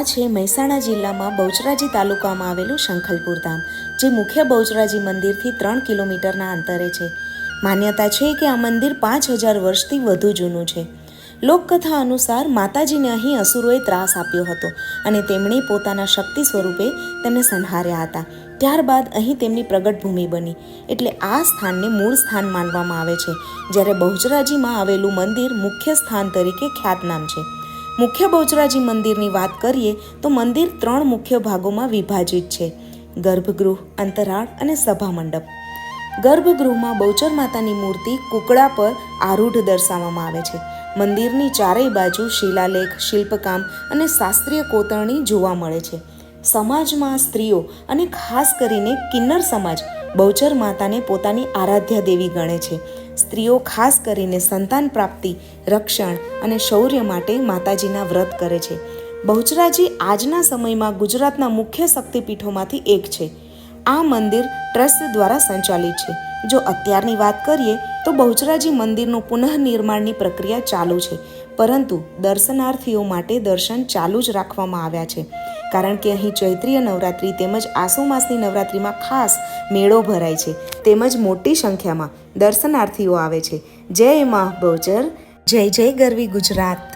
આ છે મહેસાણા જિલ્લામાં બહુચરાજી તાલુકામાં આવેલું શંખલપુર ધામ, જે મુખ્ય બહુચરાજી મંદિરથી 3 કિલોમીટરના અંતરે છે. માન્યતા છે કે આ મંદિર 5000 વર્ષથી વધુ જૂનું છે. લોકકથા અનુસાર માતાજીને અહીં અસુરોએ ત્રાસ આપ્યો હતો અને તેમણે પોતાના શક્તિ સ્વરૂપે તેમને સંહાર્યા હતા. ત્યારબાદ અહીં તેમની પ્રગટ ભૂમિ બની, એટલે આ સ્થાનને મૂળ સ્થાન માનવામાં આવે છે. જ્યારે બહુચરાજીમાં આવેલું મંદિર મુખ્ય સ્થાન તરીકે ખ્યાતનામ છે. મુખ્ય બહુચરાજી મંદિરની વાત કરીએ તો મંદિર 3 મુખ્ય ભાગોમાં વિભાજિત છે: ગર્ભગૃહ, અંતરાળ અને સભા મંડપ. ગર્ભગૃહમાં બહુચર માતાની મૂર્તિ કુકડા પર આરૂઢ દર્શાવવામાં આવે છે. મંદિરની ચારેય બાજુ શિલાલેખ, શિલ્પકામ અને શાસ્ત્રીય કોતરણી જોવા મળે છે. સમાજમાં સ્ત્રીઓ અને ખાસ કરીને કિન્નર સમાજ બહુચર માતાને પોતાની આરાધ્ય દેવી ગણે છે. સ્ત્રીઓ ખાસ કરીને સંતાન પ્રાપ્તિ, રક્ષણ અને શૌર્ય માટે માતાજીના વ્રત કરે છે. બહુચરાજી આજના સમયમાં ગુજરાતના મુખ્ય શક્તિપીઠોમાંથી એક છે. આ મંદિર ટ્રસ્ટ દ્વારા સંચાલિત છે. જો અત્યારની વાત કરીએ તો બહુચરાજી મંદિરનું પુનઃનિર્માણની પ્રક્રિયા ચાલુ છે, પરંતુ દર્શનાર્થીઓ માટે દર્શન ચાલુ જ રાખવામાં આવ્યા છે, કારણ કે અહીં ચૈત્રીય નવરાત્રિ તેમજ આસો માસની નવરાત્રિમાં ખાસ મેળો ભરાય છે, તેમજ મોટી સંખ્યામાં દર્શનાર્થીઓ આવે છે. જય મા બહુચર, જય જય ગરવી ગુજરાત.